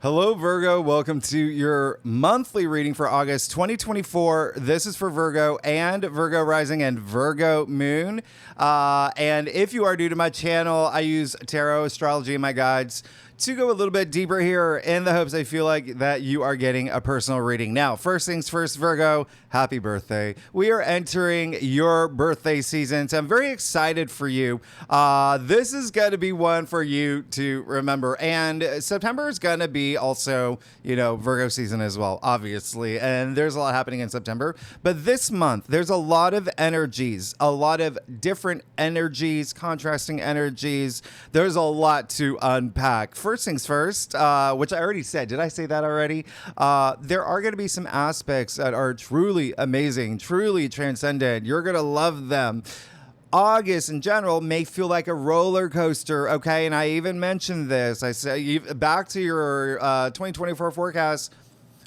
Hello, Virgo. Welcome to your monthly reading for August 2024. This is for Virgo and Virgo rising and Virgo moon. And if you are new to my channel, I use tarot, astrology, and my guides to go a little bit deeper here in the hopes I feel like that you are getting a personal reading. Now, first things first, Virgo, happy birthday. We are entering your birthday season, so I'm very excited for you. This is going to be one for you to remember. And September is going to be also, Virgo season as well, obviously. And there's a lot happening in September. But this month, there's a lot of energies, a lot of different energies, contrasting energies. There's a lot to unpack. First things first, which I already said. Did I say that already? There are going to be some aspects that are truly amazing, truly transcendent. You're going to love them. August in general may feel like a roller coaster, okay? And I even mentioned this. I said, back to your 2024 forecast.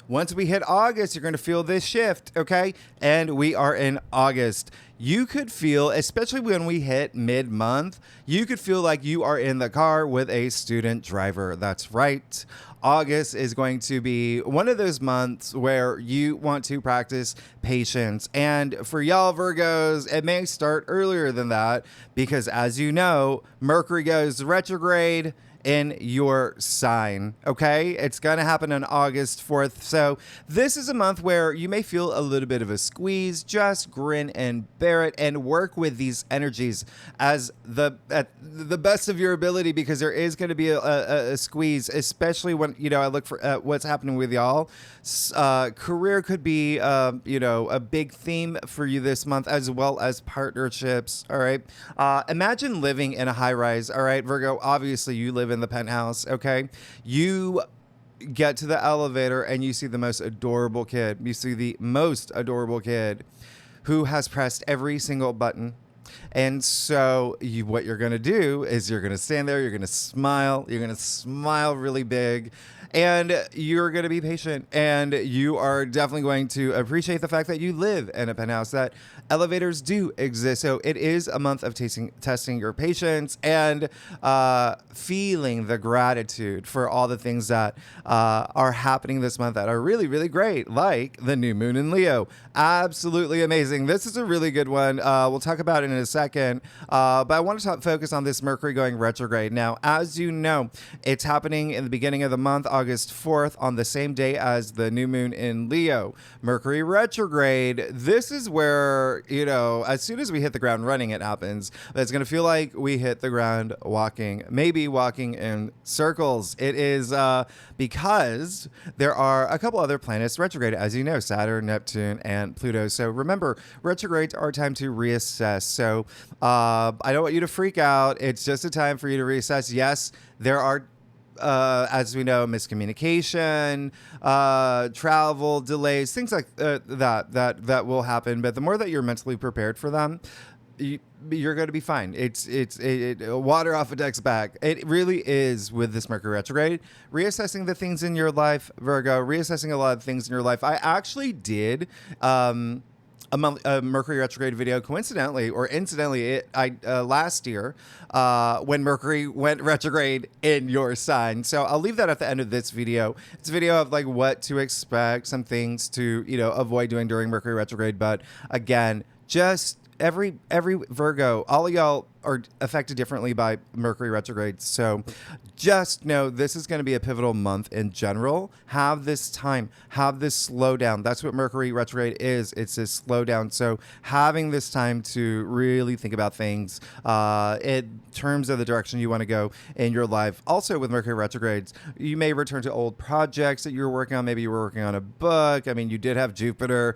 Once we hit August, you're going to feel this shift, okay? And we are in August. You could feel, especially when we hit mid-month, you could feel like you are in the car with a student driver. That's right. August is going to be one of those months where you want to practice patience. And for y'all Virgos, it may start earlier than that because, as you know, Mercury goes retrograde in your sign, okay? It's going to happen on August 4th. So this is a month where you may feel a little bit of a squeeze. Just grin and bear it and work with these energies as at the best of your ability, because there is going to be a squeeze, especially when, I look for what's happening with y'all. Career could be, a big theme for you this month, as well as partnerships, all right? Imagine living in a high rise, all right, Virgo? Obviously, you live in the penthouse, okay? You get to the elevator and you see the most adorable kid. You see the most adorable kid who has pressed every single button. And so what you're going to do is you're going to stand there, you're going to smile really big, and you're going to be patient, and you are definitely going to appreciate the fact that you live in a penthouse, that elevators do exist. So it is a month of testing your patience and feeling the gratitude for all the things that are happening this month that are really, really great, like the new moon in Leo. Absolutely amazing. This is a really good one. We'll talk about it in a second, but I want to focus on this Mercury going retrograde. Now, as you know, it's happening in the beginning of the month, August 4th, on the same day as the new moon in Leo. Mercury retrograde, this is where, as soon as we hit the ground running, it happens. It's going to feel like we hit the ground walking, maybe walking in circles. It is because there are a couple other planets retrograde, as you know, Saturn, Neptune, and Pluto. So remember, retrogrades are a time to reassess. So I don't want you to freak out. It's just a time for you to reassess. Yes, there are, as we know, miscommunication, travel delays, things like that will happen. But the more that you're mentally prepared for them, you're going to be fine. It's water off a duck's back. It really is with this Mercury retrograde. Reassessing the things in your life, Virgo, reassessing a lot of things in your life. I actually did a Mercury retrograde video, coincidentally or incidentally, last year when Mercury went retrograde in your sign. So I'll leave that at the end of this video. It's a video of like what to expect, some things to avoid doing during Mercury retrograde. But again, just every Virgo, all of y'all are affected differently by Mercury retrograde. So just know this is going to be a pivotal month in general. Have this time, have this slowdown. That's what Mercury retrograde is. It's this slowdown. So having this time to really think about things in terms of the direction you want to go in your life. Also with Mercury retrogrades, you may return to old projects that you were working on. Maybe you were working on a book. I mean, you did have Jupiter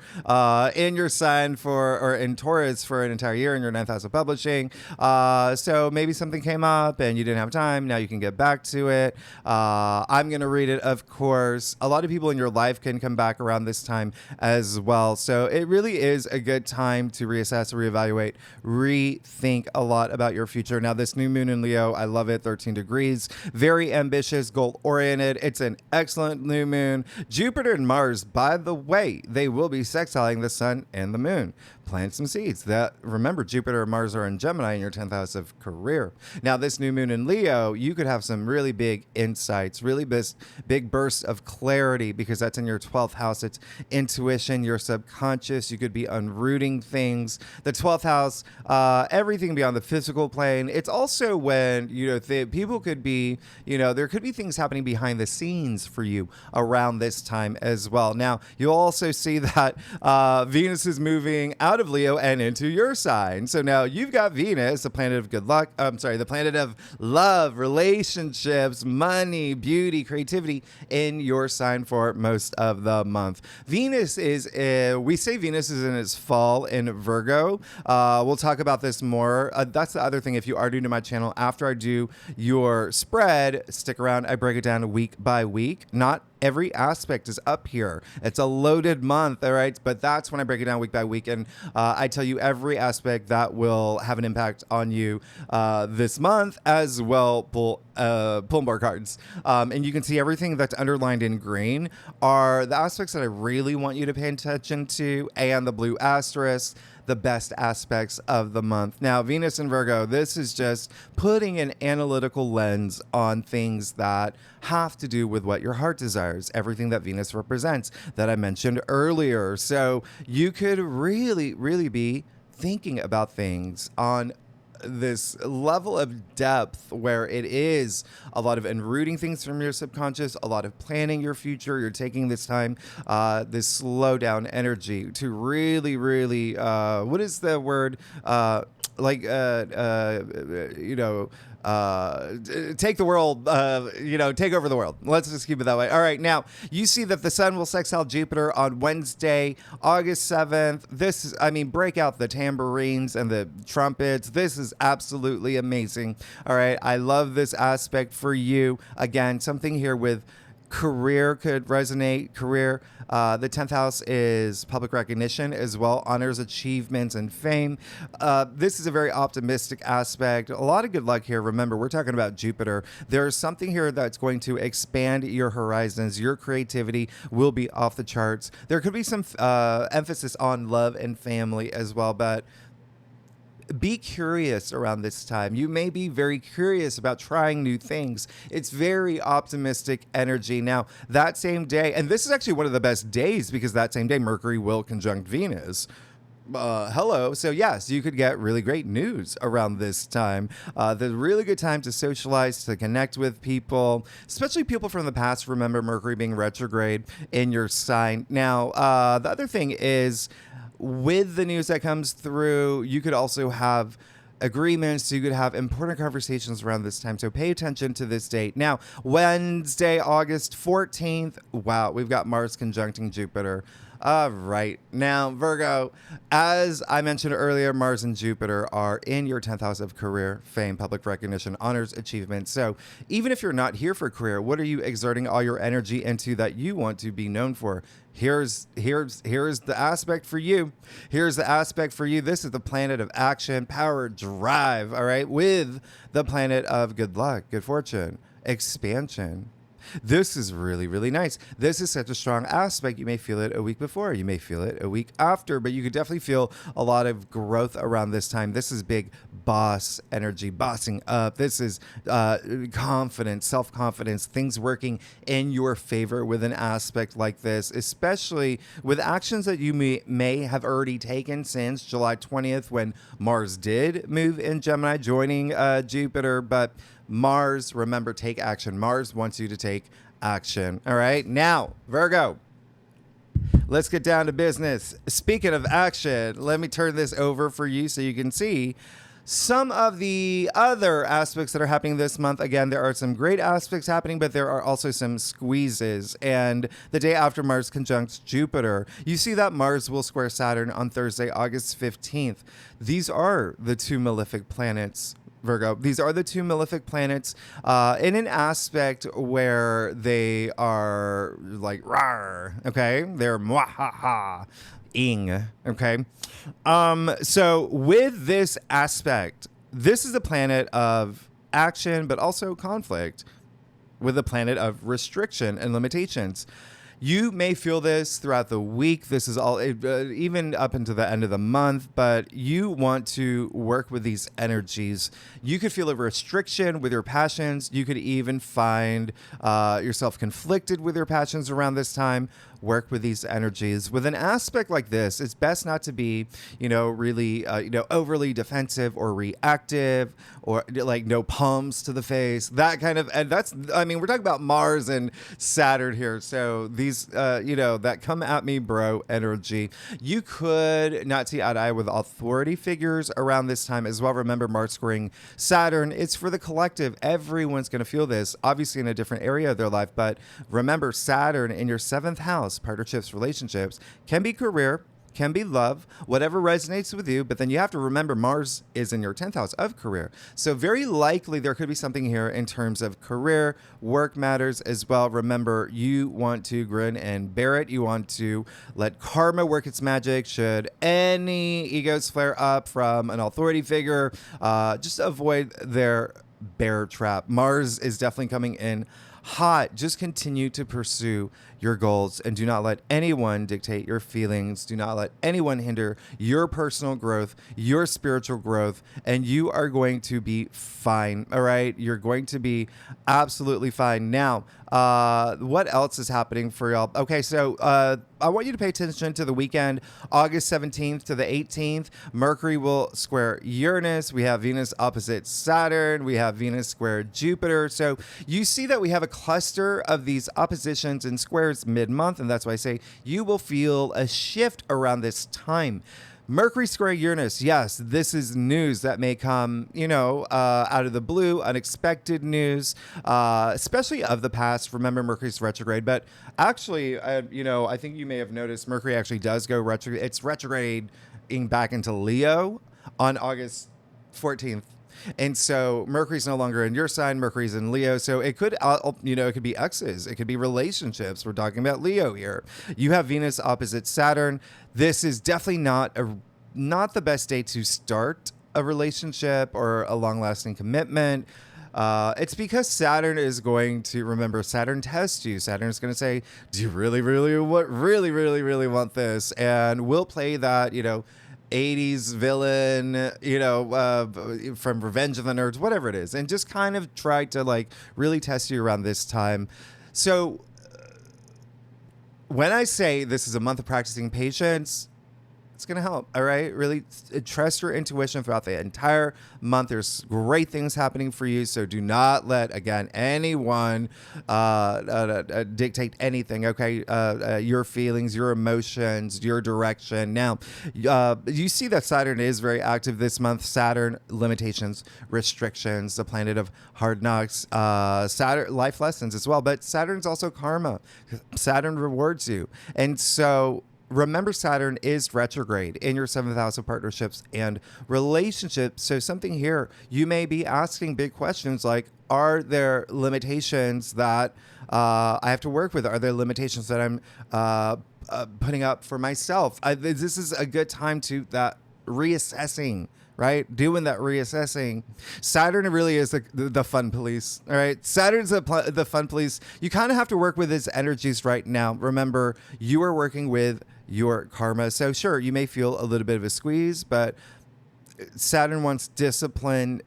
in your sign or in Taurus for an entire year in your 9th house of publishing. So maybe something came up and you didn't have time. Now you can get back to it. I'm going to read it, of course. A lot of people in your life can come back around this time as well. So it really is a good time to reassess, reevaluate, rethink a lot about your future. Now, this new moon in Leo, I love it. 13 degrees, very ambitious, goal-oriented. It's an excellent new moon. Jupiter and Mars, by the way, they will be sextiling the sun and the moon. plant some seeds. That, remember, Jupiter and Mars are in Gemini in your 10th house of career. Now, this new moon in Leo, you could have some really big insights, really big bursts of clarity, because that's in your 12th house. It's intuition, your subconscious. You could be unrooting things. The 12th house, everything beyond the physical plane. It's also when, people could be, there could be things happening behind the scenes for you around this time as well. Now, you'll also see that Venus is moving out of Leo and into your sign. So now you've got Venus, the planet of good luck. The planet of love, relationships, money, beauty, creativity in your sign for most of the month. Venus is, we say Venus is in its fall in Virgo. We'll talk about this more. That's the other thing. If you are new to my channel, after I do your spread, stick around. I break it down week by week. Not every aspect is up here. It's a loaded month, all right? But that's when I break it down week by week, and I tell you every aspect that will have an impact on you this month as well. Pull more cards. And you can see everything that's underlined in green are the aspects that I really want you to pay attention to, and the blue asterisk, the best aspects of the month. Now, Venus in Virgo, this is just putting an analytical lens on things that have to do with what your heart desires, everything that Venus represents that I mentioned earlier. So you could really, really be thinking about things on this level of depth where it is a lot of enrooting things from your subconscious, a lot of planning your future. You're taking this time, this slow down energy to really, really, what is the word? Take the world, take over the world. Let's just keep it that way. All right. Now, you see that the sun will sextile Jupiter on Wednesday, August 7th. This is, break out the tambourines and the trumpets. This is absolutely amazing. All right. I love this aspect for you. Again, something here with career could resonate. Career, the 10th house is public recognition as well, honors, achievements, and fame. This is a very optimistic aspect. A lot of good luck here. Remember, we're talking about Jupiter. There's something here that's going to expand your horizons. Your creativity will be off the charts. There could be some emphasis on love and family as well, but be curious around this time. You may be very curious about trying new things. It's very optimistic energy. Now, that same day, and this is actually one of the best days because that same day, Mercury will conjunct Venus. Hello. So yes, you could get really great news around this time. The really good time to socialize, to connect with people, especially people from the past. Remember Mercury being retrograde in your sign. Now, the other thing is, with the news that comes through, you could also have agreements. You could have important conversations around this time. So pay attention to this date. Now, Wednesday, August 14th. Wow, we've got Mars conjuncting Jupiter. All right. Now, Virgo, as I mentioned earlier, Mars and Jupiter are in your 10th house of career, fame, public recognition, honors, achievements. So even if you're not here for career, what are you exerting all your energy into that you want to be known for? Here's the aspect for you. Here's the aspect for you. This is the planet of action, power, drive, all right, with the planet of good luck, good fortune, expansion. This is really, really nice. This is such a strong aspect. You may feel it a week before. You may feel it a week after, but you could definitely feel a lot of growth around this time. This is big boss energy, bossing up. This is confidence, self-confidence, things working in your favor with an aspect like this, especially with actions that you may have already taken since July 20th when Mars did move in Gemini, joining Jupiter. But Mars, remember, take action. Mars wants you to take action. All right. Now, Virgo, let's get down to business. Speaking of action, let me turn this over for you so you can see some of the other aspects that are happening this month. Again, there are some great aspects happening, but there are also some squeezes. And the day after Mars conjuncts Jupiter, you see that Mars will square Saturn on Thursday, August 15th. These are the two malefic planets, Virgo. These are the two malefic planets in an aspect where they are like rawr, okay? They're mwahaha ing, okay? So with this aspect, this is a planet of action, but also conflict with a planet of restriction and limitations. You may feel this throughout the week. This is all, even up into the end of the month, but you want to work with these energies. You could feel a restriction with your passions. You could even find yourself conflicted with your passions around this time. Work with these energies. With an aspect like this, it's best not to be, really, overly defensive or reactive, or like no palms to the face, that kind of, and that's, we're talking about Mars and Saturn here. So these, that come at me, bro, energy. You could not see eye to eye with authority figures around this time as well. Remember, Mars squaring Saturn, it's for the collective. Everyone's going to feel this, obviously in a different area of their life. But remember, Saturn in your 7th house, partnerships, relationships, can be career, can be love, whatever resonates with you. But then you have to remember Mars is in your 10th house of career. So very likely there could be something here in terms of career, work matters as well. Remember, you want to grin and bear it. You want to let karma work its magic. Should any egos flare up from an authority figure, just avoid their bear trap. Mars is definitely coming in hot. Just continue to pursue your goals and do not let anyone dictate your feelings. Do not let anyone hinder your personal growth, your spiritual growth, and you are going to be fine. All right. You're going to be absolutely fine. Now, what else is happening for y'all? Okay. So, I want you to pay attention to the weekend, August 17th to the 18th. Mercury will square Uranus. We have Venus opposite Saturn. We have Venus square Jupiter. So you see that we have a cluster of these oppositions and squares mid-month, and that's why I say you will feel a shift around this time. Mercury square Uranus. Yes, this is news that may come, out of the blue, unexpected news, especially of the past. Remember, Mercury's retrograde, but actually, I think you may have noticed Mercury actually does go retrograde. It's retrograding back into Leo on August 14th. And so Mercury's no longer in your sign. Mercury's in Leo. So it could, it could be exes. It could be relationships. We're talking about Leo here. You have Venus opposite Saturn. This is definitely not the best day to start a relationship or a long-lasting commitment. It's because Saturn is going to, remember, Saturn tests you. Saturn is going to say, do you really want this? And we'll play that, 80s villain, from Revenge of the Nerds, whatever it is, and just kind of try to really test you around this time. So when I say this is a month of practicing patience, it's going to help. All right. Really trust your intuition throughout the entire month. There's great things happening for you. So do not let, again, anyone dictate anything. Okay. Your feelings, your emotions, your direction. Now, you see that Saturn is very active this month. Saturn, limitations, restrictions, the planet of hard knocks, Saturn, life lessons as well. But Saturn's also karma. Saturn rewards you. And so, remember, Saturn is retrograde in your 7th house of partnerships and relationships. So something here, you may be asking big questions like, are there limitations that I have to work with? Are there limitations that I'm putting up for myself? This is a good time to that reassessing. Right? Doing that reassessing. Saturn really is the fun police. All right. Saturn's the fun police. You kind of have to work with his energies right now. Remember, you are working with your karma. So sure, you may feel a little bit of a squeeze, but Saturn wants discipline,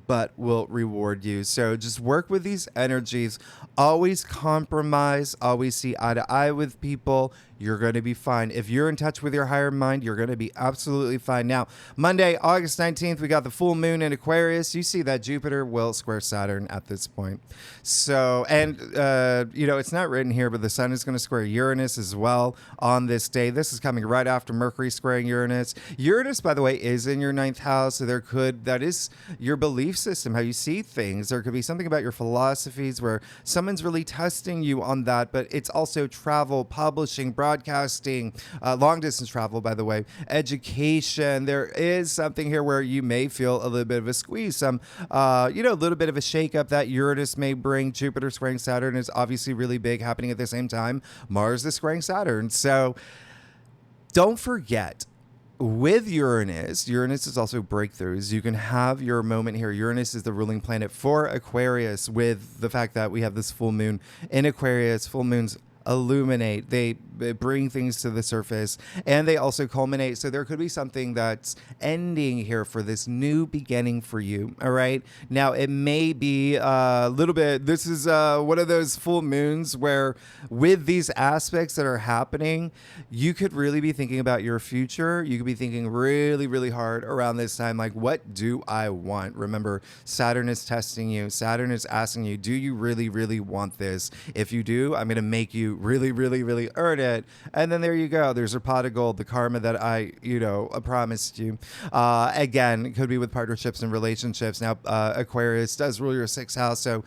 but will reward you. So just work with these energies. Always compromise. Always see eye to eye with people. You're going to be fine. If you're in touch with your higher mind, you're going to be absolutely fine. Now, Monday, August 19th, we got the full moon in Aquarius. You see that Jupiter will square Saturn at this point. So, and, it's not written here, but the sun is going to square Uranus as well on this day. This is coming right after Mercury squaring Uranus. Uranus, by the way, is in your 9th house. So that is your belief system, how you see things. There could be something about your philosophies where someone's really testing you on that, but it's also travel, publishing, broadcasting, long distance travel, by the way, education. There is something here where you may feel a little bit of a squeeze, a little bit of a shakeup that Uranus may bring. Jupiter squaring Saturn is obviously really big, happening at the same time. Mars is squaring Saturn. So don't forget, with Uranus is also breakthroughs. You can have your moment here. Uranus is the ruling planet for Aquarius, with the fact that we have this full moon in Aquarius. Full moons illuminate, they bring things to the surface, and they also culminate. So there could be something that's ending here for this new beginning for you. All right. Now, it may be a little bit, this is one of those full moons where with these aspects that are happening, you could really be thinking about your future. You could be thinking really, really hard around this time. Like, what do I want? Remember, Saturn is testing you. Saturn is asking you, do you really, really want this? If you do, I'm going to make you really, really, really earn it. And then there you go. There's your pot of gold, the karma that I promised you. Again, it could be with partnerships and relationships. Now, Aquarius does rule your sixth house. So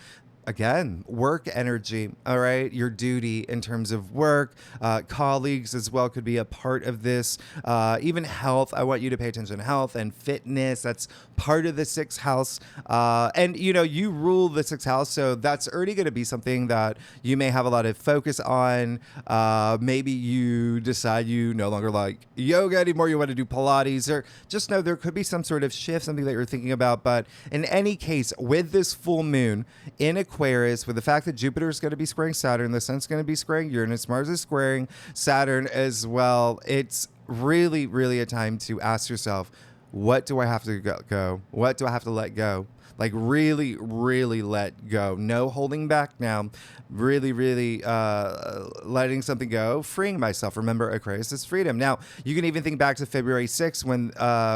again, work energy, all right? Your duty in terms of work, colleagues as well could be a part of this. Even health, I want you to pay attention to health and fitness. That's part of the sixth house. And, you rule the sixth house, so that's already going to be something that you may have a lot of focus on. Maybe you decide you no longer like yoga anymore. You want to do Pilates, or just know there could be some sort of shift, something that you're thinking about. But in any case, with this full moon in Aquarius, with the fact that Jupiter is going to be squaring Saturn, the sun's going to be squaring Uranus, Mars is squaring Saturn as well. It's really, really a time to ask yourself, what do I have to go? What do I have to let go? Like really, really let go. No holding back now. Really, really letting something go. Freeing myself. Remember, Aquarius is freedom. Now, you can even think back to February 6th when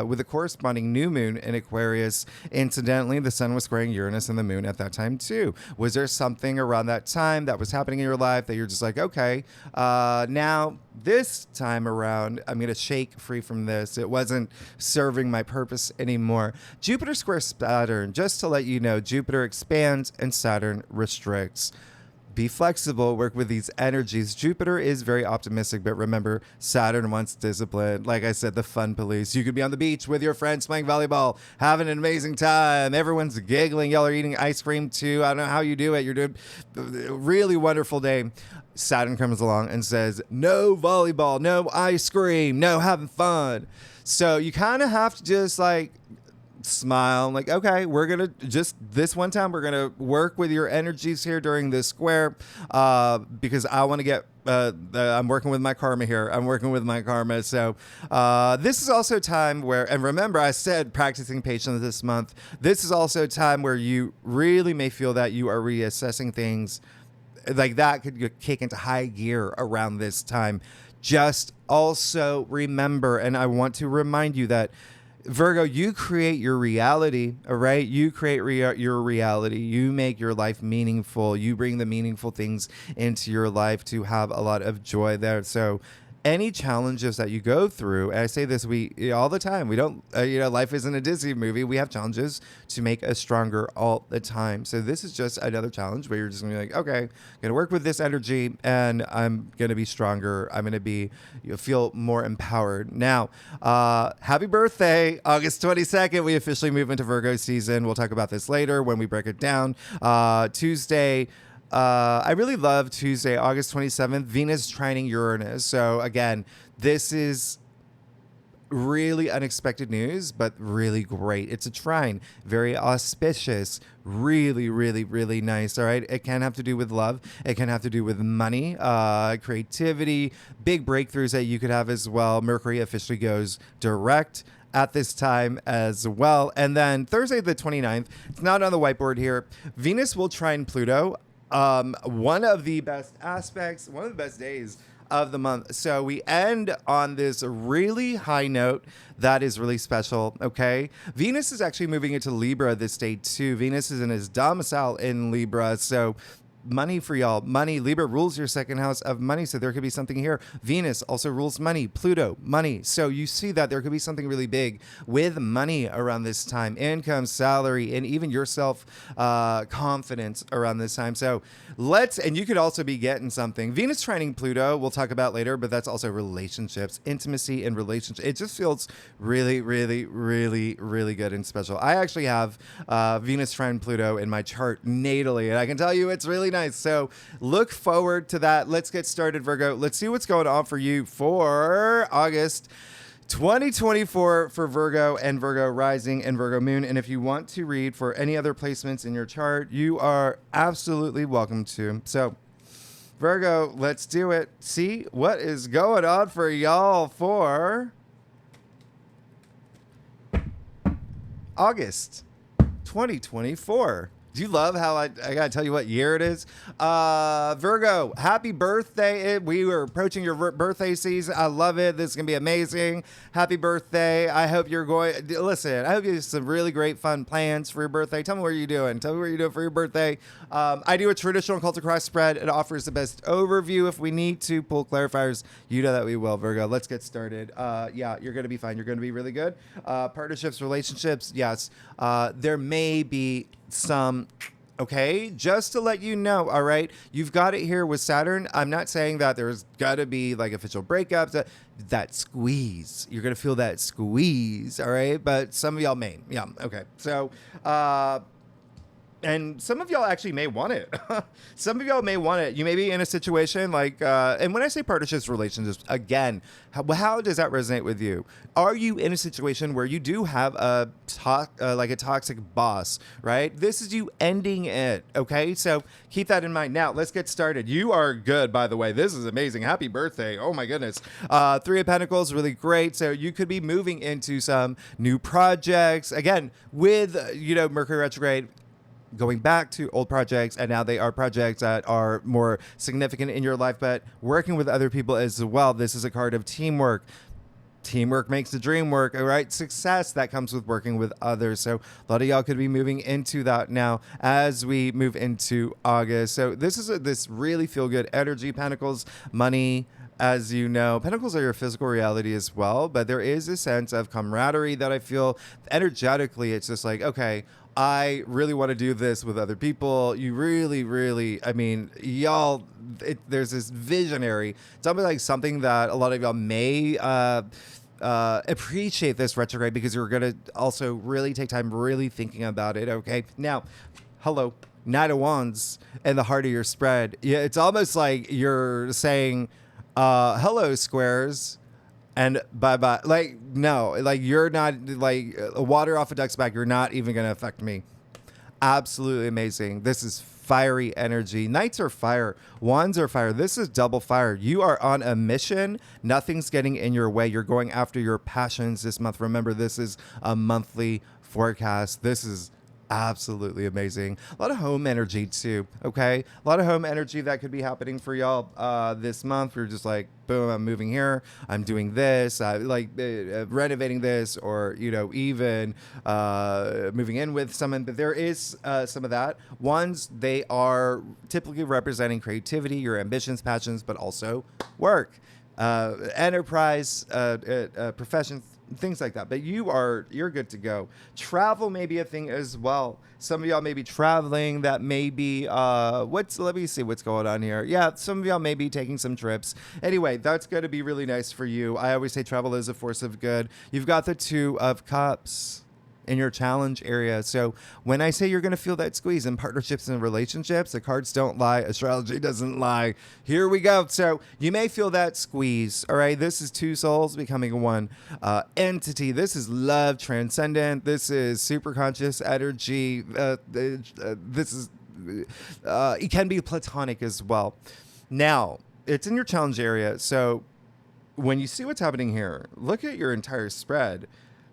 with the corresponding new moon in Aquarius, incidentally, the sun was squaring Uranus and the moon at that time too. Was there something around that time that was happening in your life that you're just like, okay, now this time around, I'm going to shake free from this. It wasn't serving my purpose anymore. Jupiter squares Saturn. Just to let you know, Jupiter expands and Saturn restricts. Be flexible, work with these energies. Jupiter is very optimistic, but remember, Saturn wants discipline. Like I said, the fun police. You could be on the beach with your friends playing volleyball, having an amazing time. Everyone's giggling. Y'all are eating ice cream too. I don't know how you do it. You're doing a really wonderful day. Saturn comes along and says, no volleyball, no ice cream, no having fun. So you kind of have to just like smile, like, okay, we're gonna just this one time we're gonna work with your energies here during this square, because I want to get I'm working with my karma here. I'm working with my karma. So this is also a time where, and remember, I said practicing patience this month. This is also a time where you really may feel that you are reassessing things. Like that could kick into high gear around this time. Just also remember, and I want to remind you that Virgo, you create your reality, all right? You create your reality. You make your life meaningful. You bring the meaningful things into your life to have a lot of joy there. So any challenges that you go through, and I say this all the time, we don't, life isn't a Disney movie. We have challenges to make us stronger all the time. So this is just another challenge where you're just gonna be like, okay, I'm gonna work with this energy and I'm gonna be stronger. I'm gonna be, feel more empowered. Now, happy birthday, August 22nd. We officially move into Virgo season. We'll talk about this later when we break it down. Tuesday, I really love Tuesday, August 27th, Venus trining Uranus. So again, this is really unexpected news, but really great. It's a trine, very auspicious, really, really, really nice. All right. It can have to do with love. It can have to do with money, creativity, big breakthroughs that you could have as well. Mercury officially goes direct at this time as well. And then Thursday, the 29th, it's not on the whiteboard here. Venus will trine Pluto. One of the best aspects, one of the best days of the month. So we end on this really high note that is really special. Okay. Venus is actually moving into Libra this day too. Venus is in his domicile in Libra. So money for y'all. Money. Libra rules your second house of money. So there could be something here. Venus also rules money. Pluto, money. So you see that there could be something really big with money around this time. Income, salary, and even your self confidence around this time. So and you could also be getting something. Venus trining Pluto, we'll talk about later, but that's also relationships, intimacy and relationships. It just feels really, really, really, really good and special. I actually have Venus trine Pluto in my chart natally, and I can tell you it's really nice. So look forward to that. Let's get started, Virgo. Let's see what's going on for you for August 2024 for Virgo and Virgo rising and Virgo moon. And if you want to read for any other placements in your chart, you are absolutely welcome to. So Virgo, let's do it. See what is going on for y'all for August 2024. Do you love how I gotta tell you what year it is? Virgo, happy birthday. We were approaching your birthday season. I love it. This is gonna be amazing. Happy birthday. I hope you're going, listen, I hope you have some really great fun plans for your birthday. Tell me what you're doing. Tell me what you're doing for your birthday. I do a traditional cult across spread. It offers the best overview. If we need to pull clarifiers, you know that we will, Virgo. Let's get started. Yeah, you're gonna be fine. You're gonna be really good. Partnerships, relationships, yes. There may be some, okay, just to let you know, all right, you've got it here with Saturn. I'm not saying that there's got to be like official breakups, that squeeze, you're gonna feel that squeeze, all right, but some of y'all may, yeah, okay, so and some of y'all actually may want it. Some of y'all may want it. You may be in a situation like, and when I say partnerships, relationships, again, how does that resonate with you? Are you in a situation where you do have a like a toxic boss, right? This is you ending it, okay? So keep that in mind. Now, let's get started. You are good, by the way. This is amazing. Happy birthday. Oh, my goodness. Three of Pentacles, really great. So you could be moving into some new projects. Again, with, Mercury retrograde, going back to old projects, and now they are projects that are more significant in your life, but working with other people as well. This is a card of teamwork. Teamwork makes the dream work, all right? Success that comes with working with others. So a lot of y'all could be moving into that now as we move into August. So this is this really feel good energy. Pentacles, money. As you know, Pentacles are your physical reality as well, but there is a sense of camaraderie that I feel energetically. It's just like, okay, I really want to do this with other people. You really, really, I mean, y'all, there's this visionary. It's almost like something that a lot of y'all may appreciate this retrograde, because you're going to also really take time really thinking about it, okay? Now, hello, Knight of Wands in the heart of your spread. Yeah, it's almost like you're saying, hello, squares, and bye-bye. Like, no, like, you're not, like, water off a duck's back. You're not even going to affect me. Absolutely amazing. This is fiery energy. Knights are fire. Wands are fire. This is double fire. You are on a mission. Nothing's getting in your way. You're going after your passions this month. Remember, this is a monthly forecast. This is absolutely amazing. A lot of home energy too, okay? A lot of home energy that could be happening for y'all this month. You're just like, boom, I'm moving here, I'm doing this, renovating this, or, even moving in with someone. But there is some of that. Ones, they are typically representing creativity, your ambitions, passions, but also work, enterprise, professions, things like that. But you're good to go. Travel may be a thing as well. Some of y'all may be traveling. That may be let me see what's going on here. Yeah, some of y'all may be taking some trips. Anyway, that's going to be really nice for you. I always say travel is a force of good. You've got the Two of Cups in your challenge area. So when I say you're going to feel that squeeze in partnerships and relationships, the cards don't lie. Astrology doesn't lie. Here we go. So you may feel that squeeze. All right. This is two souls becoming one entity. This is love transcendent. This is super conscious energy. This is, it can be platonic as well. Now, it's in your challenge area. So when you see what's happening here, look at your entire spread.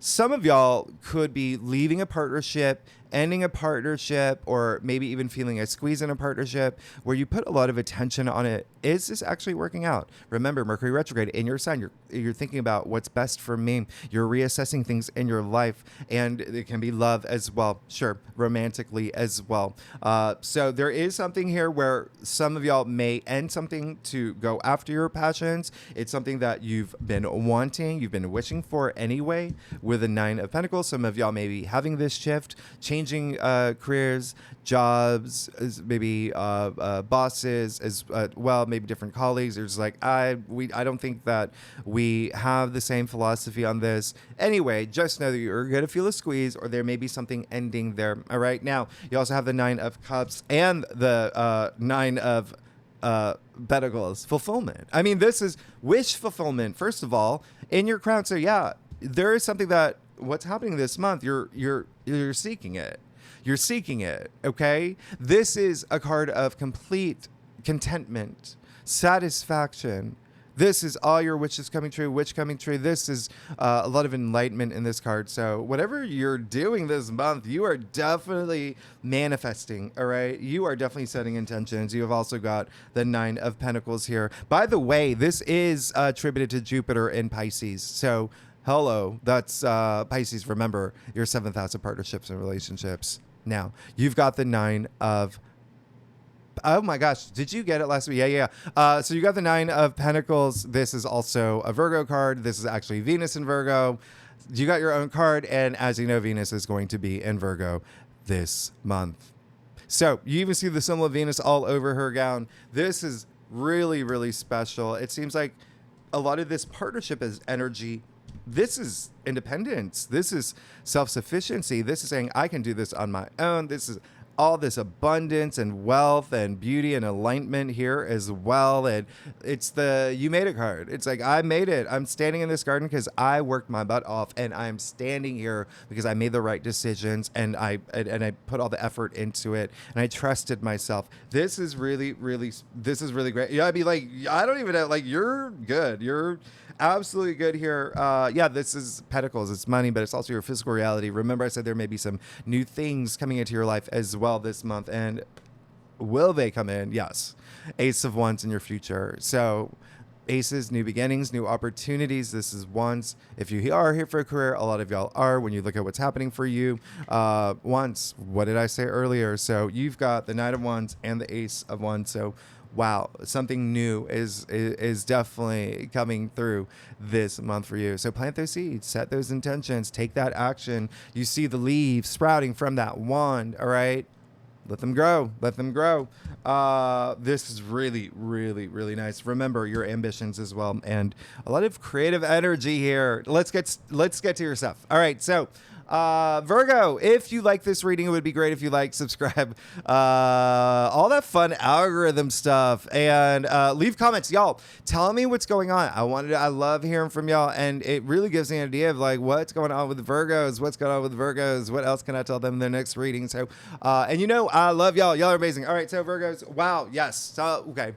Some of y'all could be leaving a partnership, ending a partnership, or maybe even feeling a squeeze in a partnership where you put a lot of attention on it. Is this actually working out? Remember, Mercury retrograde in your sign, you're thinking about what's best for me. You're reassessing things in your life, and it can be love as well. Sure, romantically as well. So there is something here where some of y'all may end something to go after your passions. It's something that you've been wanting, you've been wishing for anyway, with the Nine of Pentacles. Some of y'all may be having this shift, changing careers, jobs, maybe bosses as well, maybe different colleagues. There's like, I don't think that we have the same philosophy on this. Anyway, just know that you're going to feel a squeeze, or there may be something ending there. All right. Now, you also have the Nine of Cups and the Nine of Pentacles, fulfillment. I mean, this is wish fulfillment, first of all, in your crown. So yeah, there is something that what's happening this month, you're seeking it. You're seeking it, okay? This is a card of complete contentment, satisfaction. This is all your wishes coming true, wish coming true. This is a lot of enlightenment in this card. So whatever you're doing this month, you are definitely manifesting, all right? You are definitely setting intentions. You have also got the 9 of Pentacles here. By the way, this is attributed to Jupiter in Pisces. So hello, that's Pisces. Remember, your 7th house of partnerships and relationships. Now, you've got the 9 of... Oh my gosh, did you get it last week? Yeah. So you got the 9 of Pentacles. This is also a Virgo card. This is actually Venus in Virgo. You got your own card, and as you know, Venus is going to be in Virgo this month. So you even see the symbol of Venus all over her gown. This is really, really special. It seems like a lot of this partnership is energy. This is independence. This is self-sufficiency. This is saying, I can do this on my own. This is all this abundance and wealth and beauty and alignment here as well. And it's the you made it card. It's like, I made it. I'm standing in this garden because I worked my butt off, and I'm standing here because I made the right decisions, and I put all the effort into it, and I trusted myself. This is really, really, this is really great. Yeah, I'd be like, I don't even know, like, you're good. You're absolutely good here. Yeah, this is Pentacles. It's money, but it's also your physical reality. Remember, I said there may be some new things coming into your life as well this month. And will they come in? Yes. Ace of Wands in your future. So aces, new beginnings, new opportunities. This is Wands. If you are here for a career, a lot of y'all are when you look at what's happening for you. Wands, what did I say earlier? So you've got the Knight of Wands and the Ace of Wands. So wow, something new is definitely coming through this month for you. So plant those seeds, set those intentions, take that action. You see the leaves sprouting from that wand, all right? Let them grow. Let them grow. This is really, really, really nice. Remember your ambitions as well, and a lot of creative energy here. Let's get to your stuff. All right, so Virgo, if you like this reading, it would be great if you like, subscribe, all that fun algorithm stuff, and leave comments. Y'all, tell me what's going on. I love hearing from y'all, and it really gives me an idea of like what's going on with Virgos, what else can I tell them in their next reading. So, and you know, I love y'all. Y'all are amazing. All right, so Virgos, wow, yes. Okay.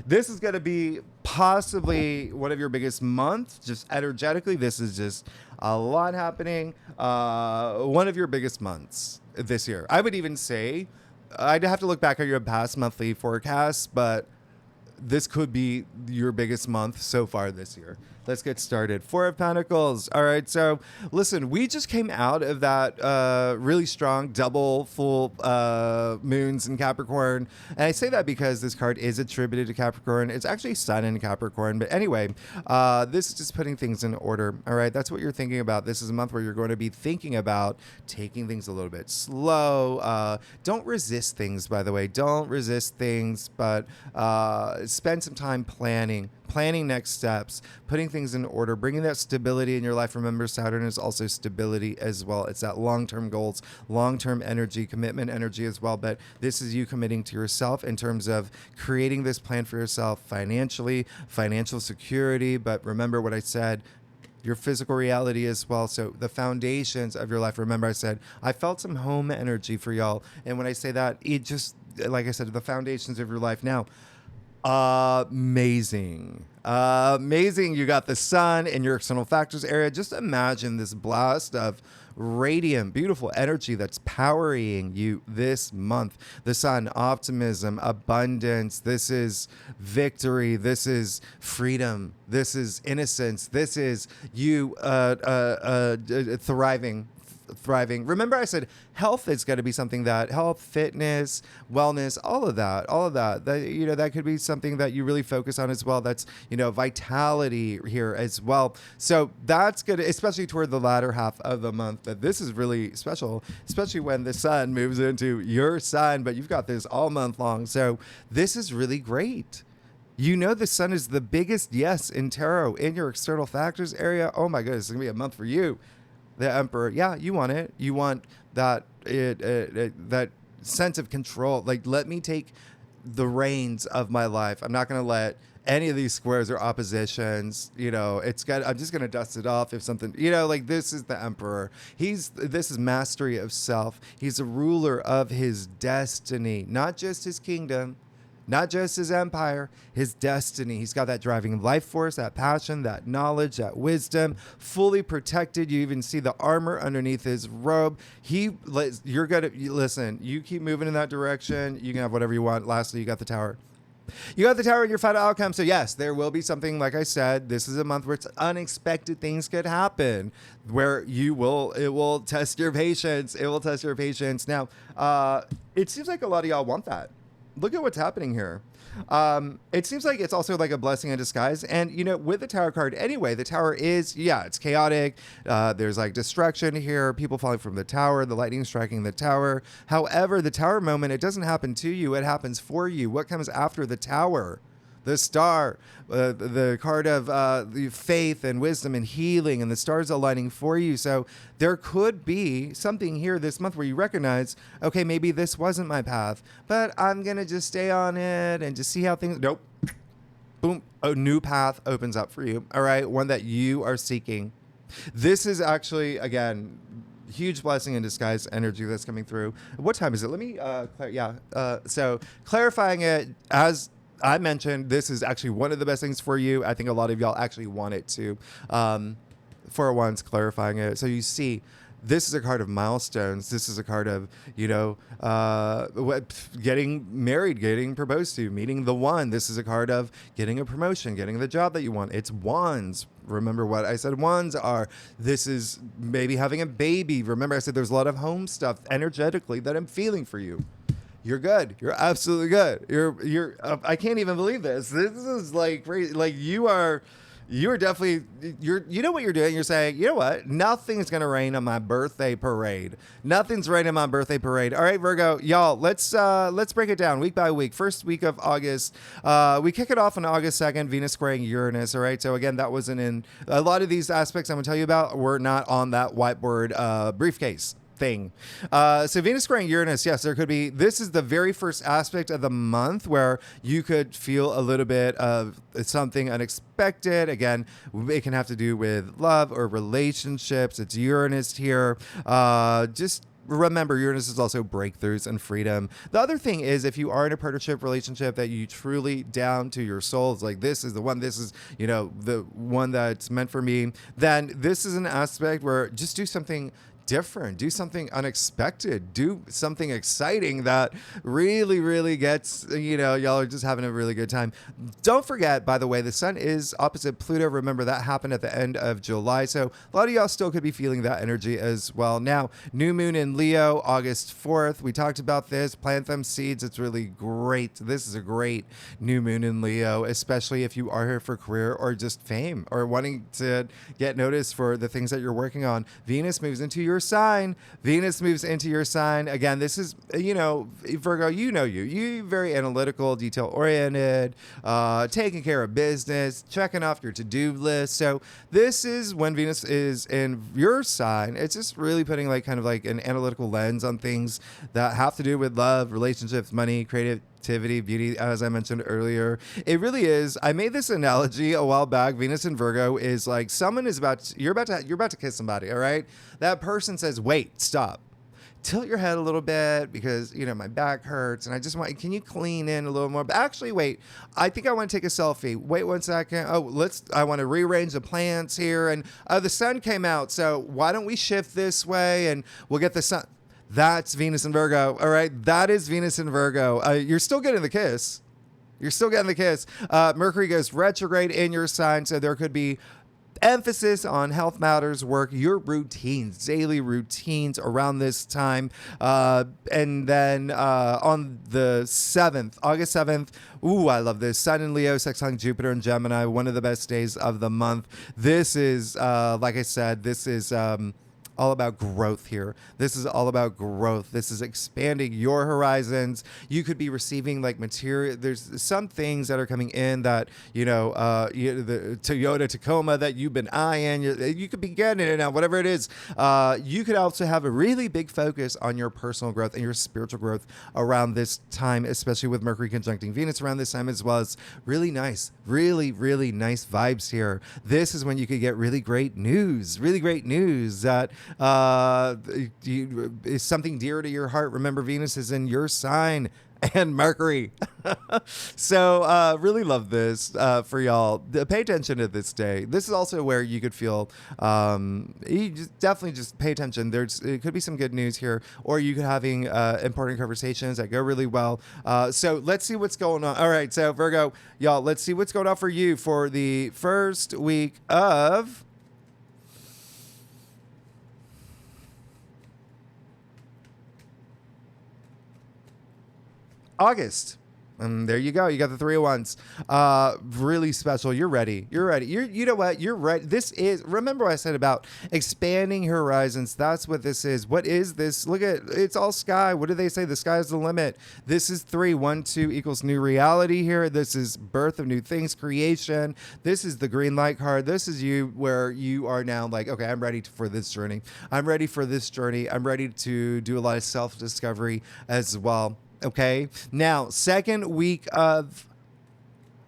This is going to be possibly one of your biggest months, just energetically. This is just a lot happening. One of your biggest months this year. I would even say, I'd have to look back at your past monthly forecasts, but this could be your biggest month so far this year. Let's get started. 4 of Pentacles. All right. So listen, we just came out of that really strong double full moons in Capricorn. And I say that because this card is attributed to Capricorn. It's actually Sun in Capricorn. But anyway, this is just putting things in order. All right. That's what you're thinking about. This is a month where you're going to be thinking about taking things a little bit slow. Don't resist things, by the way. Don't resist things, but spend some time planning next steps, putting things in order, bringing that stability in your life. Remember, Saturn is also stability as well. It's that long-term goals, long-term energy, commitment energy as well. But this is you committing to yourself in terms of creating this plan for yourself financially, financial security. But remember what I said, your physical reality as well. So the foundations of your life. Remember, I said, I felt some home energy for y'all. And when I say that, it just, like I said, the foundations of your life now. Amazing. You got the sun in your external factors area. Just imagine this blast of radiant, beautiful energy that's powering you this month. The sun, optimism, abundance. This is victory. This is freedom. This is innocence. This is you thriving. Remember, I said health is going to be something that health, fitness, wellness, all of that, that could be something that you really focus on as well. That's, vitality here as well. So that's good, especially toward the latter half of the month. But this is really special, especially when the sun moves into your sign, but you've got this all month long. So this is really great. The sun is the biggest yes in tarot in your external factors area. Oh my goodness, it's going to be a month for you. The Emperor, yeah, you want it. You want that that sense of control. Like, let me take the reins of my life. I'm not going to let any of these squares or oppositions. I'm just going to dust it off if something. This is the Emperor. This is mastery of self. He's a ruler of his destiny, not just his kingdom. not just his empire, his destiny. He's got that driving life force, that passion, that knowledge, that wisdom, fully protected. You even see the armor underneath his robe. You're gonna listen. You keep moving in that direction. You can have whatever you want. Lastly, you got the tower. You got the tower in your final outcome. So yes, there will be something, like I said, this is a month where it's unexpected things could happen, where it will test your patience. It will test your patience. Now, it seems like a lot of y'all want that. Look at what's happening here. It seems like it's also like a blessing in disguise. And, with the tower card anyway, the tower is, it's chaotic. There's like destruction here, people falling from the tower, the lightning striking the tower. However, the tower moment, it doesn't happen to you. It happens for you. What comes after the tower? The star, the card of the faith and wisdom and healing, and the stars aligning for you. So there could be something here this month where you recognize, okay, maybe this wasn't my path, but I'm going to just stay on it and just see how things... Nope. Boom. A new path opens up for you. All right. One that you are seeking. This is actually, again... huge blessing in disguise energy that's coming through. What time is it? Let me, so clarifying it, as I mentioned, this is actually one of the best things for you. I think a lot of y'all actually want it to, for once, clarifying it. So you see, this is a card of milestones. This is a card of, getting married, getting proposed to, meeting the one. This is a card of getting a promotion, getting the job that you want. It's wands. Remember what I said wands are. This is maybe having a baby. Remember I said there's a lot of home stuff energetically that I'm feeling for you. You're good. You're absolutely good. You're I can't even believe this. This is like crazy. Like you are definitely, you know what you're doing. You're saying, you know what? Nothing's going to rain on my birthday parade. Nothing's raining on my birthday parade. All right, Virgo, y'all, let's break it down week by week. First week of August, we kick it off on August 2nd, Venus squaring Uranus. All right. So again, that wasn't in a lot of these aspects I'm going to tell you about were not on that whiteboard briefcase thing. So Venus squaring Uranus, yes, there could be, this is the very first aspect of the month where you could feel a little bit of something unexpected. Again, it can have to do with love or relationships. It's Uranus here. Just remember, Uranus is also breakthroughs and freedom. The other thing is, if you are in a partnership relationship that you truly down to your soul, it's like, this is the one, this is, the one that's meant for me, then this is an aspect where just do something different, do something unexpected, do something exciting that really, really gets, y'all are just having a really good time. Don't forget, by the way, the sun is opposite Pluto. Remember that happened at the end of July. So a lot of y'all still could be feeling that energy as well. Now, new moon in Leo, August 4th. We talked about this. Plant them seeds. It's really great. This is a great new moon in Leo, especially if you are here for career or just fame or wanting to get noticed for the things that you're working on. Venus moves into your sign. Venus moves into your sign. Again, this is, Virgo, you're very analytical, detail oriented, taking care of business, checking off your to-do list. So this is when Venus is in your sign. It's just really putting kind of an analytical lens on things that have to do with love, relationships, money, creativity, beauty, as I mentioned earlier. It really is. I made this analogy a while back. Venus in Virgo is like someone is you're about to kiss somebody. All right. That person says, wait, stop. Tilt your head a little bit because, my back hurts and I just can you clean in a little more? But actually, wait, I think I want to take a selfie. Wait 1 second. I want to rearrange the plants here. And the sun came out. So why don't we shift this way and we'll get the sun. That's Venus in Virgo. All right. That is Venus in Virgo. You're still getting the kiss. Mercury goes retrograde in your sign. So there could be emphasis on health matters, work, your routines, daily routines around this time. And then on the 7th, August 7th, ooh, I love this. Sun in Leo, sextiling Jupiter and Gemini, one of the best days of the month. This is, like I said, this is all about growth here. This is all about growth. This is expanding your horizons. You could be receiving material. There's some things that are coming in that, the Toyota Tacoma that you've been eyeing, you could be getting it now, whatever it is. You could also have a really big focus on your personal growth and your spiritual growth around this time, especially with Mercury conjuncting Venus around this time, as well as really nice vibes here. This is when you could get really great news that is something dear to your heart. Remember, Venus is in your sign and Mercury. So really love this for y'all. Pay attention to this day. This is also where you could feel definitely just pay attention. It could be some good news here, or you could having important conversations that go really well. So let's see what's going on. All right, so Virgo, y'all, let's see what's going on for you for the first week of August. And there you go. You got the 3 of Wands. Really special. You're ready. You're ready. You know what? You're ready. This is, remember what I said about expanding horizons. That's what this is. What is this? Look at, it's all sky. What do they say? The sky is the limit. This is 3. 1, 2 equals new reality here. This is birth of new things, creation. This is the green light card. This is you where you are now like, okay, I'm ready for this journey. I'm ready for this journey. I'm ready to do a lot of self-discovery as well. Okay, now second week of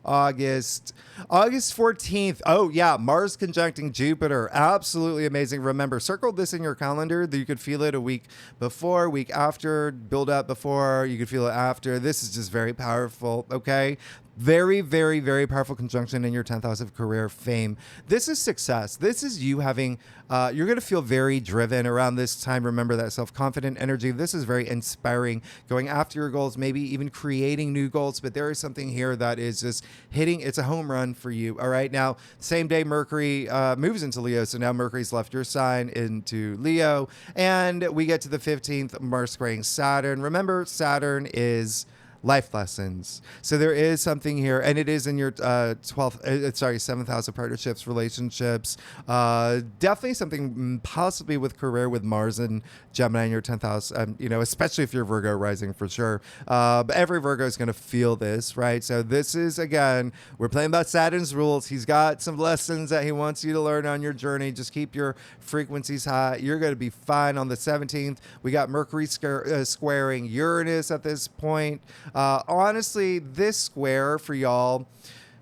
August 14th. Oh yeah, Mars conjuncting Jupiter. Absolutely amazing. Remember, circle this in your calendar that you could feel it a week before, week after, build up before, you could feel it after. This is just very powerful. Okay, very, very, very powerful conjunction in your 10th house of career, fame. This is success. This is you having, you're going to feel very driven around this time. Remember that self-confident energy. This is very inspiring, going after your goals, maybe even creating new goals. But there is something here that is just hitting. It's a home run for you. All right. Now, same day, Mercury moves into Leo. So now Mercury's left your sign into Leo. And we get to the 15th, Mars squaring Saturn. Remember, Saturn is life lessons. So there is something here, and it is in your 7th house of partnerships, relationships. Definitely something possibly with career with Mars and Gemini in your 10th house, especially if you're Virgo rising for sure. But every Virgo is going to feel this, right? So this is, again, we're playing about Saturn's rules. He's got some lessons that he wants you to learn on your journey. Just keep your frequencies high. You're going to be fine. On the 17th, we got Mercury squaring Uranus at this point. Honestly, this square for y'all,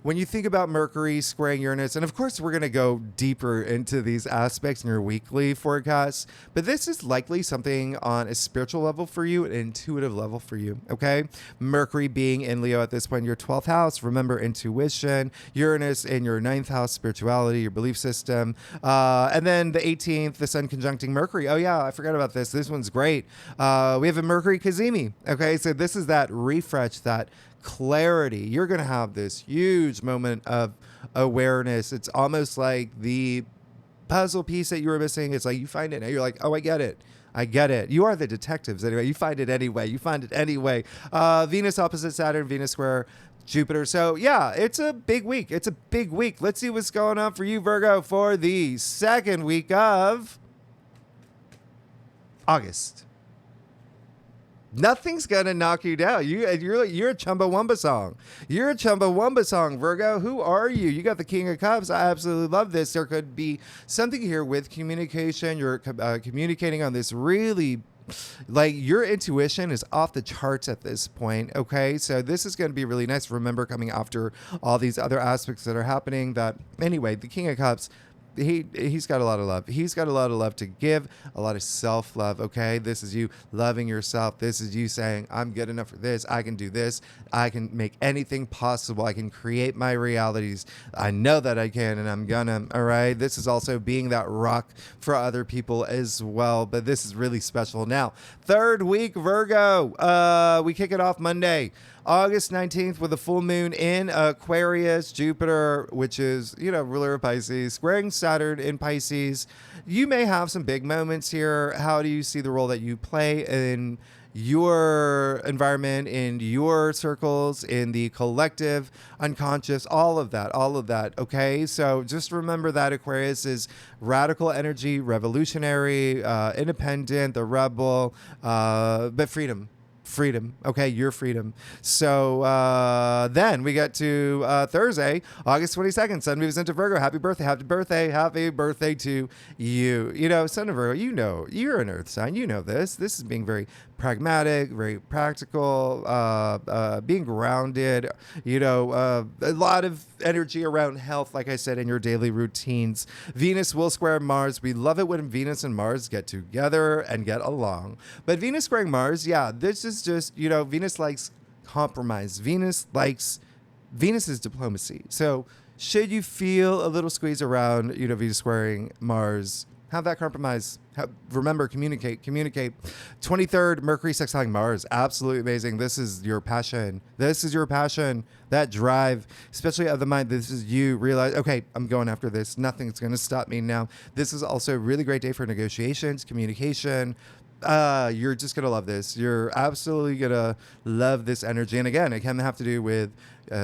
when you think about Mercury squaring Uranus, and of course we're going to go deeper into these aspects in your weekly forecast, but this is likely something on a spiritual level for you, an intuitive level for you, okay? Mercury being in Leo at this point, your 12th house, remember Intuition, Uranus in your 9th house, spirituality, your belief system, and then the 18th, the Sun conjuncting Mercury. Oh yeah, I forgot about this. This one's great. We have a Mercury Kazemi, okay? So this is that refresh, that clarity. You're going to have this huge moment of awareness. It's almost like the puzzle piece that you were missing. It's like you find it and you're like, oh, I get it. I get it. You are the detectives anyway. You find it anyway. Venus opposite Saturn, Venus square Jupiter. So yeah, it's a big week. Let's see what's going on for you, Virgo, for the second week of August. Nothing's gonna knock you down. You're a Chumbawamba song. You're a Chumbawamba song, Virgo. Who are you? You got the King of Cups. I absolutely love this. There could be something here with communication. You're communicating on this really, like, your intuition is off the charts at this point. Okay, so this is going to be really nice. Remember, coming after all these other aspects that are happening. That anyway, the King of Cups. He's got a lot of love. He's got a lot of love to give, a lot of self-love, okay? This is you loving yourself. This is you saying, I'm good enough for this. I can do this. I can make anything possible. I can create my realities. I know that I can, and I'm gonna, all right? This is also being that rock for other people as well, but this is really special. Now, third week, Virgo. We kick it off Monday, August 19th with a full moon in Aquarius, Jupiter, which is, ruler of Pisces, squaring Saturn in Pisces. You may have some big moments here. How do you see the role that you play in your environment, in your circles, in the collective, unconscious, all of that, okay? So just remember that Aquarius is radical energy, revolutionary, independent, the rebel, but freedom, okay, your freedom. So then we get to Thursday, August 22nd. Sun moves into Virgo. Happy birthday to you. Son of Virgo, you're an earth sign. You know this is being very pragmatic, very practical, being grounded, a lot of energy around health, like I said, in your daily routines. Venus will square Mars. We love it when Venus and Mars get together and get along. But Venus squaring Mars, yeah, this is just, Venus likes compromise. Venus is diplomacy. So should you feel a little squeeze around, Venus squaring Mars, have that compromise. Remember, communicate. 23rd, Mercury sextiling Mars. Absolutely amazing. This is your passion. That drive, especially of the mind. This is you realize, okay, I'm going after this. Nothing's going to stop me now. This is also a really great day for negotiations, communication. You're just going to love this. You're absolutely going to love this energy. And again, it can have to do with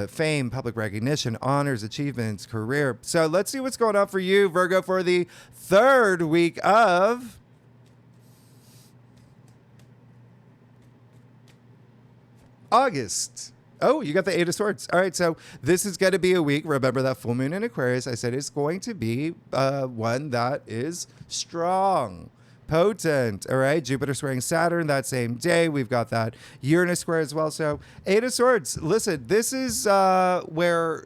fame, public recognition, honors, achievements, career. So let's see what's going on for you, Virgo, for the third week of August. Oh, you got the Eight of Swords. All right, so this is going to be a week. Remember that full moon in Aquarius, I said it's going to be one that is strong. Potent. All right. Jupiter squaring Saturn that same day. We've got that Uranus square as well. So Eight of Swords. Listen, this is where,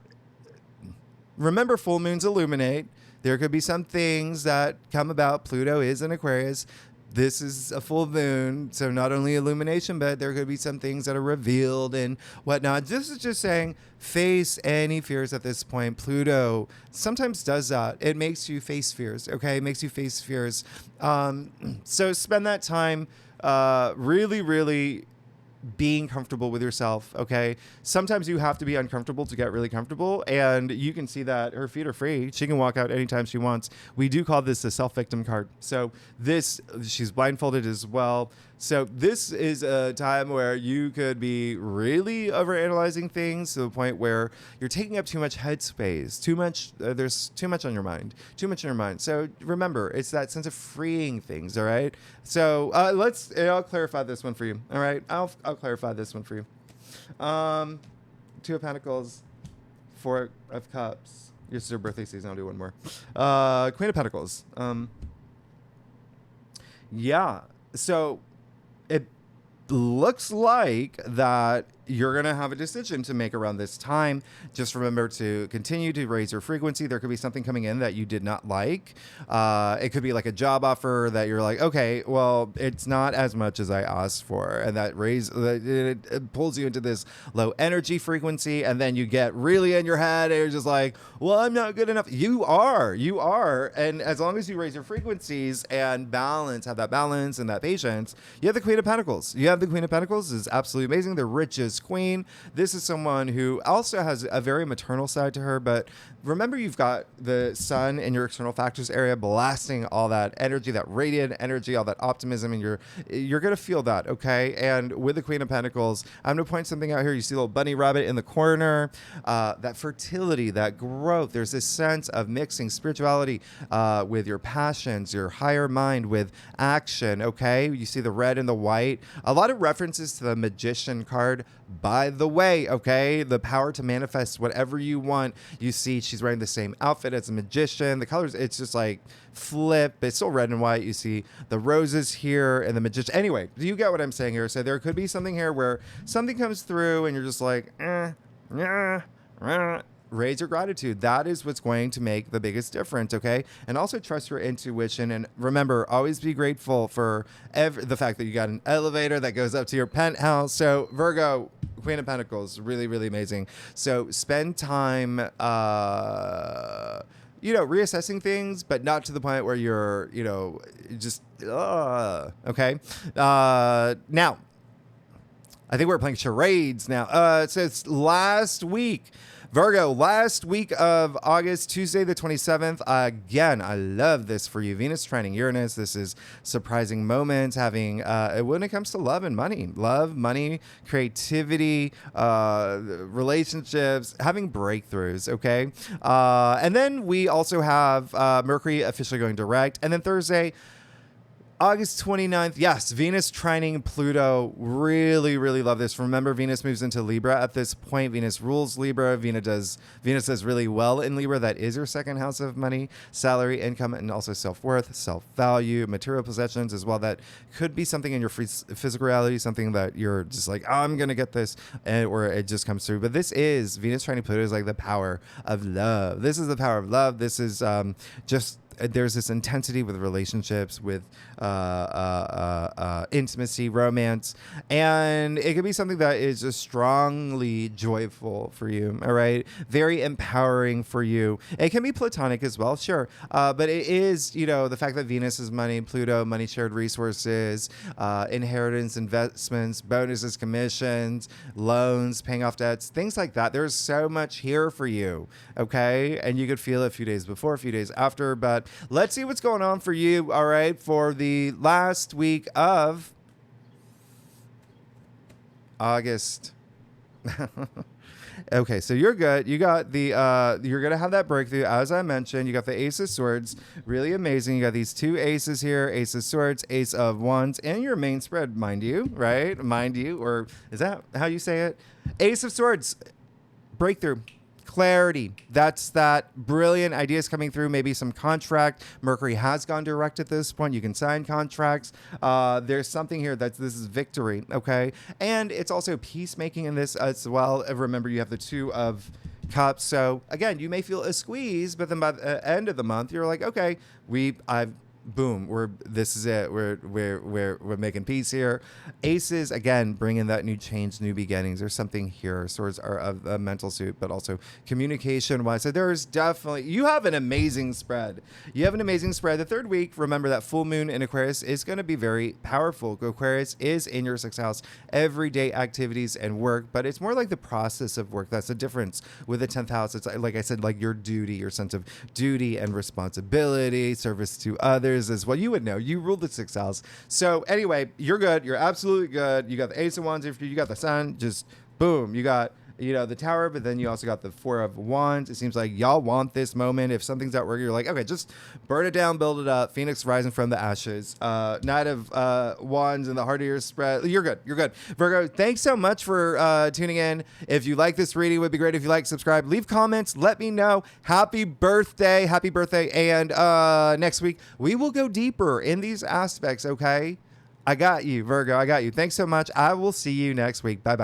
remember, full moons illuminate. There could be some things that come about. Pluto is in Aquarius. This is a full moon, so not only illumination, but there could be some things that are revealed and whatnot. This is just saying face any fears at this point. Pluto sometimes does that. It makes you face fears, okay? It makes you face fears. So spend that time really, really being comfortable with yourself, okay? Sometimes you have to be uncomfortable to get really comfortable, and you can see that her feet are free. She can walk out anytime she wants. We do call this a self-victim card. So she's blindfolded as well. So this is a time where you could be really overanalyzing things to the point where you're taking up too much headspace, there's too much on your mind, So remember, it's that sense of freeing things, all right? So I'll clarify this one for you, all right? I'll clarify this one for you. Two of Pentacles, Four of Cups. It's your birthday season. I'll do one more. Queen of Pentacles. Yeah. So it looks like that you're going to have a decision to make around this time. Just remember to continue to raise your frequency. There could be something coming in that you did not like. It could be like a job offer that you're like, okay, well, it's not as much as I asked for. And it pulls you into this low energy frequency. And then you get really in your head and you're just like, well, I'm not good enough. You are. And as long as you raise your frequencies and have that balance and that patience, you have the Queen of Pentacles. This is absolutely amazing. The richest queen. This is someone who also has a very maternal side to her, but remember, you've got the sun in your external factors area blasting all that energy, that radiant energy, all that optimism, and you're going to feel that, okay? And with the Queen of Pentacles, I'm going to point something out here. You see a little bunny rabbit in the corner, that fertility, that growth. There's this sense of mixing spirituality with your passions, your higher mind with action, okay? You see the red and the white. A lot of references to the Magician card, by the way, okay? The power to manifest whatever you want. You see she's wearing the same outfit as a magician. The colors, it's just like flip. It's still red and white. You see the roses here and the magician. Anyway, do you get what I'm saying here? So there could be something here where something comes through and you're just like, raise your gratitude. That is what's going to make the biggest difference, okay? And also trust your intuition. And remember, always be grateful for the fact that you got an elevator that goes up to your penthouse. So Virgo, Queen of Pentacles, really, really amazing. So spend time, reassessing things, but not to the point where you're, just, okay? Now, I think we're playing charades now. It says last week of August, Tuesday the 27th. Again, I love this for you. Venus trining Uranus. This is surprising moments having when it comes to love and money. Love, money, creativity, relationships, having breakthroughs, okay? And then we also have Mercury officially going direct. And then Thursday, August 29th, yes, Venus trining Pluto. Really, really love this. Remember, Venus moves into Libra at this point. Venus rules Libra. Venus does really well in Libra. That is your second house of money, salary, income, and also self-worth, self-value, material possessions as well. That could be something in your physical reality, something that you're just like, oh, I'm going to get this, or it just comes through. But this is, Venus trining Pluto is like the power of love. This is the power of love. This is just there's this intensity with relationships, with intimacy, romance, and it could be something that is just strongly joyful for you. All right, very empowering for you. It can be platonic as well, sure, but it is, the fact that Venus is money, Pluto, money, shared resources, inheritance, investments, bonuses, commissions, loans, paying off debts, things like that. There's so much here for you, okay? And you could feel it a few days before, a few days after, but let's see what's going on for you, all right, for the last week of August. Okay, so you're good. You got the, you're going to have that breakthrough. As I mentioned, you got the Ace of Swords. Really amazing. You got these two aces here, Ace of Swords, Ace of Wands, and your main spread, mind you, right? Mind you, or is that how you say it? Ace of Swords, breakthrough. Clarity. That's that brilliant ideas coming through. Maybe some contract. Mercury has gone direct at this point. You can sign contracts. There's something here this is victory. Okay. And it's also peacemaking in this as well. Remember, you have the Two of Cups. So again, you may feel a squeeze, but then by the end of the month, you're like, okay, this is it. We're making peace here. Aces, again, bringing that new change, new beginnings. There's something here. Swords are a mental suit, but also communication wise. So there's definitely, you have an amazing spread. The third week, remember that full moon in Aquarius is going to be very powerful. Aquarius is in your 6th house, everyday activities and work, but it's more like the process of work. That's the difference with the 10th house. It's like I said, like your duty, your sense of duty and responsibility, service to others as well. You would know. You rule the 6th house. So anyway, you're good. You're absolutely good. You got the Ace of Wands. If you got the Sun, just boom. You got the Tower, but then you also got the Four of Wands. It seems like y'all want this moment. If something's at work, you're like, okay, just burn it down, build it up. Phoenix rising from the ashes. Knight of Wands in the heart of your spread. You're good. Virgo, thanks so much for tuning in. If you like this reading, it would be great if you like, subscribe, leave comments, let me know. Happy birthday. And next week, we will go deeper in these aspects, okay? I got you, Virgo. I got you. Thanks so much. I will see you next week. Bye-bye.